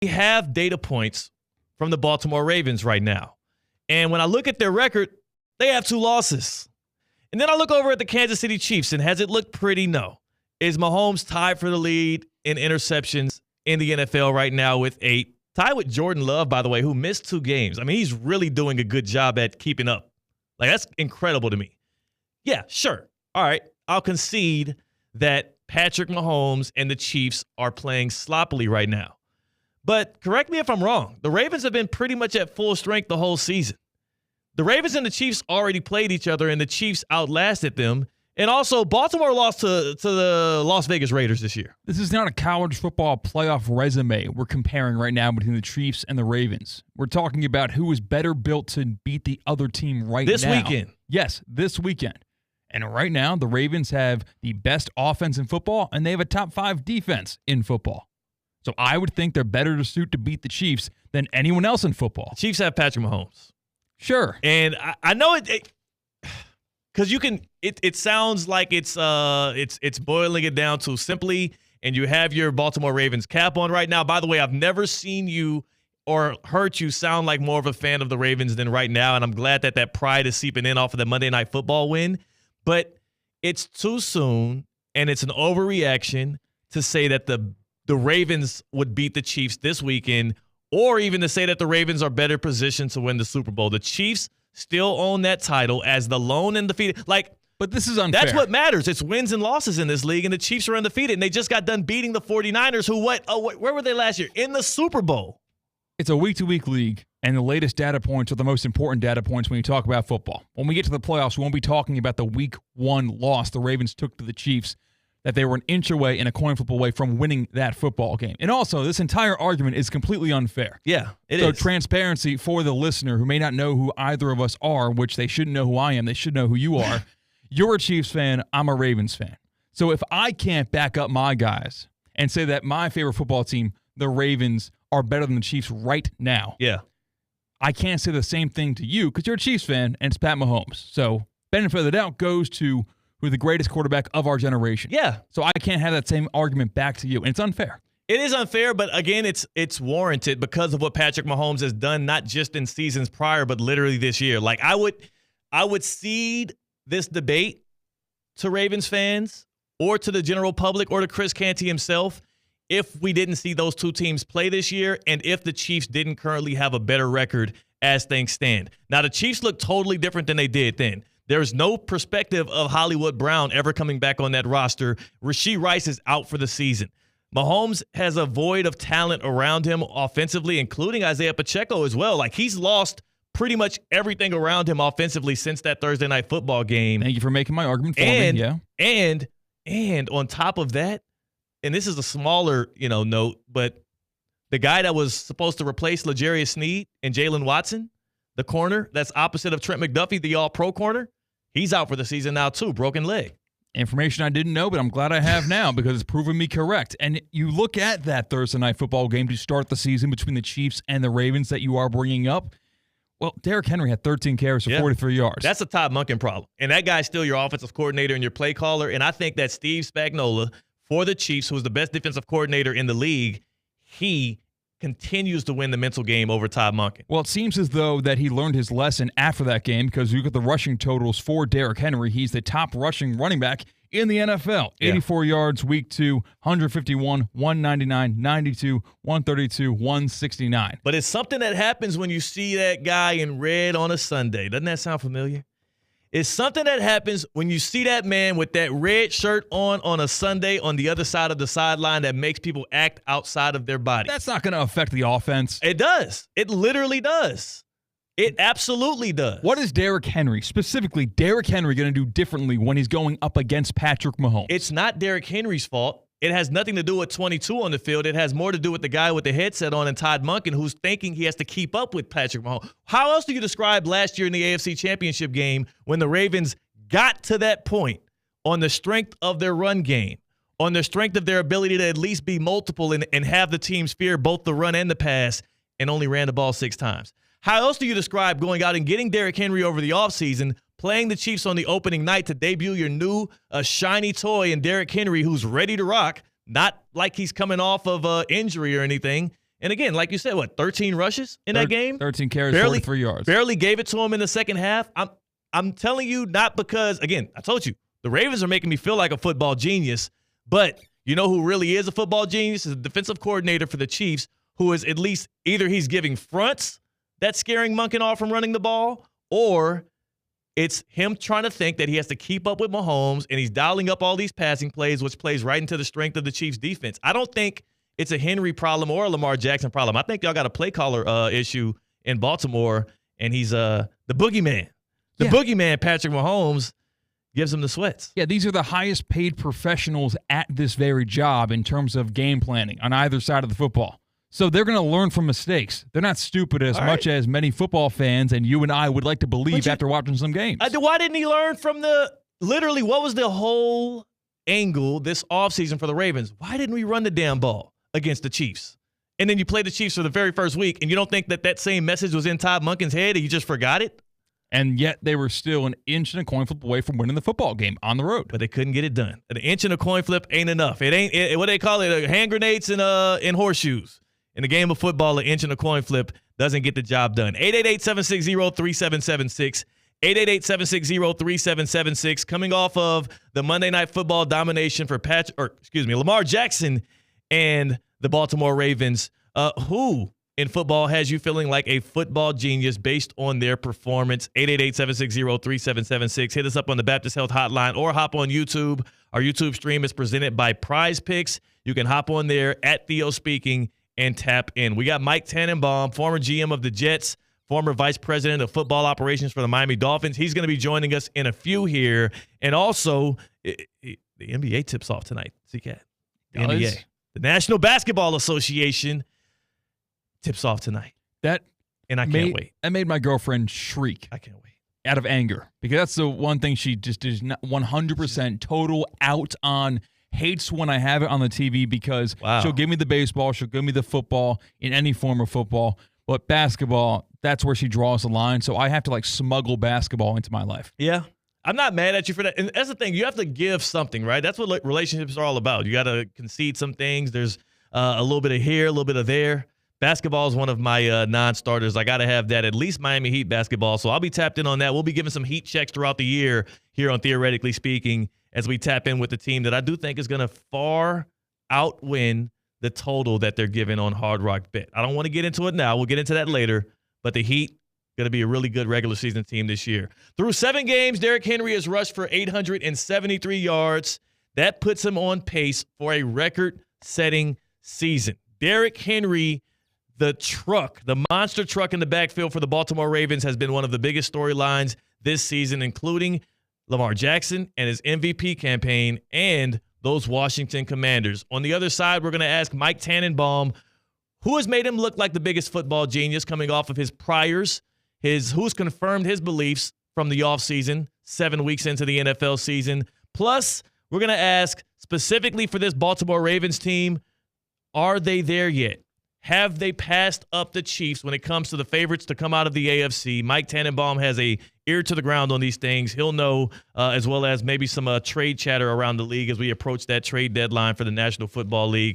have data points from the Baltimore Ravens right now. And when I look at their record, they have 2 losses. And then I look over at the Kansas City Chiefs, and has it looked pretty? No. Is Mahomes tied for the lead in interceptions in the NFL right now with 8? Tied with Jordan Love, by the way, who missed 2 games. I mean, he's really doing a good job at keeping up. Like, that's incredible to me. Yeah, sure. All right. I'll concede that Patrick Mahomes and the Chiefs are playing sloppily right now. But correct me if I'm wrong. The Ravens have been pretty much at full strength the whole season. The Ravens and the Chiefs already played each other, and the Chiefs outlasted them. And also, Baltimore lost to the Las Vegas Raiders this year. This is not a college football playoff resume we're comparing right now between the Chiefs and the Ravens. We're talking about who is better built to beat the other team right now. This weekend. Yes, this weekend. And right now, the Ravens have the best offense in football, and they have a top 5 defense in football. So I would think they're better suited to beat the Chiefs than anyone else in football. Chiefs have Patrick Mahomes. Sure. And I know it because you can. It sounds like it's boiling it down to simply, and you have your Baltimore Ravens cap on right now. By the way, I've never seen you or heard you sound like more of a fan of the Ravens than right now, and I'm glad that pride is seeping in off of the Monday Night Football win. But it's too soon, and it's an overreaction to say that the Ravens would beat the Chiefs this weekend, or even to say that the Ravens are better positioned to win the Super Bowl. The Chiefs still own that title as the lone undefeated. But this is unfair. That's what matters. It's wins and losses in this league, and the Chiefs are undefeated, and they just got done beating the 49ers, who where were they last year? In the Super Bowl. It's a week-to-week league, and the latest data points are the most important data points when you talk about football. When we get to the playoffs, we won't be talking about the Week 1 loss the Ravens took to the Chiefs, that they were an inch away and a coin flip away from winning that football game. And also, this entire argument is completely unfair. Yeah, it is. So transparency for the listener who may not know who either of us are, which they shouldn't know who I am, they should know who you are. You're a Chiefs fan, I'm a Ravens fan. So if I can't back up my guys and say that my favorite football team, the Ravens, are better than the Chiefs right now, yeah, I can't say the same thing to you because you're a Chiefs fan and it's Pat Mahomes. So benefit of the doubt goes to who the greatest quarterback of our generation. Yeah. So I can't have that same argument back to you, and it's unfair. It is unfair, but again, it's warranted because of what Patrick Mahomes has done, not just in seasons prior, but literally this year. Like I would cede this debate to Ravens fans or to the general public or to Chris Canty himself if we didn't see those two teams play this year and if the Chiefs didn't currently have a better record as things stand. Now, the Chiefs look totally different than they did then. There's no perspective of Hollywood Brown ever coming back on that roster. Rashee Rice is out for the season. Mahomes has a void of talent around him offensively, including Isaiah Pacheco as well. Like, he's lost pretty much everything around him offensively since that Thursday Night Football game. Thank you for making my argument for me. Yeah. And on top of that, and this is a smaller, note, but the guy that was supposed to replace L'Jarius Sneed and Jalen Watson, the corner that's opposite of Trent McDuffie, the all-pro corner, he's out for the season now too, broken leg. Information I didn't know, but I'm glad I have now because it's proven me correct. And you look at that Thursday Night Football game to start the season between the Chiefs and the Ravens that you are bringing up. Well, Derrick Henry had 13 carries for 43 yards. That's a Todd Monken problem. And that guy's still your offensive coordinator and your play caller. And I think that Steve Spagnuolo for the Chiefs, who's the best defensive coordinator in the league, he continues to win the mental game over Todd Monken. Well, it seems as though that he learned his lesson after that game because you look at the rushing totals for Derrick Henry. He's the top rushing running back in the NFL. 84 yards week 2, 151, 199, 92, 132, 169. But it's something that happens when you see that guy in red on a Sunday. Doesn't that sound familiar? It's something that happens when you see that man with that red shirt on a Sunday on the other side of the sideline that makes people act outside of their body. That's not going to affect the offense. It does. It literally does. It absolutely does. What is Derrick Henry, specifically Derrick Henry, going to do differently when he's going up against Patrick Mahomes? It's not Derrick Henry's fault. It has nothing to do with 22 on the field. It has more to do with the guy with the headset on and Todd Monken, who's thinking he has to keep up with Patrick Mahomes. How else do you describe last year in the AFC Championship game when the Ravens got to that point on the strength of their run game, on the strength of their ability to at least be multiple and have the teams fear both the run and the pass, and only ran the ball 6 times? How else do you describe going out and getting Derrick Henry over the offseason, playing the Chiefs on the opening night to debut your new shiny toy in Derrick Henry, who's ready to rock, not like he's coming off of injury or anything, And again, like you said, 13 rushes in that game? 13 carries, 43 yards. Barely gave it to him in the second half. I'm telling you, not because, again, I told you, the Ravens are making me feel like a football genius, but you know who really is a football genius? Is the defensive coordinator for the Chiefs, who is at least either he's giving fronts that's scaring Monken off from running the ball, or it's him trying to think that he has to keep up with Mahomes, and he's dialing up all these passing plays, which plays right into the strength of the Chiefs' defense. I don't think it's a Henry problem or a Lamar Jackson problem. I think y'all got a play caller issue in Baltimore, and he's the boogeyman. The boogeyman, Patrick Mahomes, gives him the sweats. Yeah, these are the highest paid professionals at this very job in terms of game planning on either side of the football. So they're going to learn from mistakes. They're not stupid as much as many football fans and you and I would like to believe after watching some games. Why didn't he learn from literally, what was the whole angle this offseason for the Ravens? Why didn't we run the damn ball against the Chiefs? And then you play the Chiefs for the very first week, and you don't think that same message was in Todd Monken's head and you just forgot it? And yet they were still an inch and a coin flip away from winning the football game on the road. But they couldn't get it done. An inch and a coin flip ain't enough. It ain't what they call it, hand grenades and horseshoes. In the game of football, an inch and a coin flip doesn't get the job done. 888-760-3776. 888-760-3776. Coming off of the Monday Night Football domination for Lamar Jackson and the Baltimore Ravens. Who in football has you feeling like a football genius based on their performance? 888-760-3776. Hit us up on the Baptist Health Hotline or hop on YouTube. Our YouTube stream is presented by Prize Picks. You can hop on there at Theo Speaking and tap in. We got Mike Tannenbaum, former GM of the Jets, former vice president of football operations for the Miami Dolphins. He's going to be joining us in a few here. And also, the NBA tips off tonight. CCAT. The NBA. The National Basketball Association tips off tonight. And I can't wait. That made my girlfriend shriek. I can't wait. Out of anger. Because that's the one thing she just is not 100% total out on. Hates when I have it on the TV because she'll give me the baseball, she'll give me the football in any form of football. But basketball, that's where she draws the line. So I have to smuggle basketball into my life. Yeah. I'm not mad at you for that. And that's the thing. You have to give something, right? That's what relationships are all about. You got to concede some things. There's a little bit of here, a little bit of there. Basketball is one of my non-starters. I got to have that, at least Miami Heat basketball. So I'll be tapped in on that. We'll be giving some Heat checks throughout the year here on Theoretically Speaking as we tap in with the team that I do think is going to far outwin the total that they're giving on Hard Rock Bet. I don't want to get into it now. We'll get into that later. But the Heat going to be a really good regular season team this year. Through 7 games, Derrick Henry has rushed for 873 yards. That puts him on pace for a record-setting season. Derrick Henry, the monster truck in the backfield for the Baltimore Ravens, has been one of the biggest storylines this season, including Lamar Jackson and his MVP campaign and those Washington Commanders. On the other side, we're going to ask Mike Tannenbaum, who has made him look like the biggest football genius coming off of his priors, who's confirmed his beliefs from the offseason, 7 weeks into the NFL season. Plus, we're going to ask specifically for this Baltimore Ravens team, are they there yet? Have they passed up the Chiefs when it comes to the favorites to come out of the AFC? Mike Tannenbaum has a ear to the ground on these things. He'll know, as well as maybe some trade chatter around the league as we approach that trade deadline for the National Football League.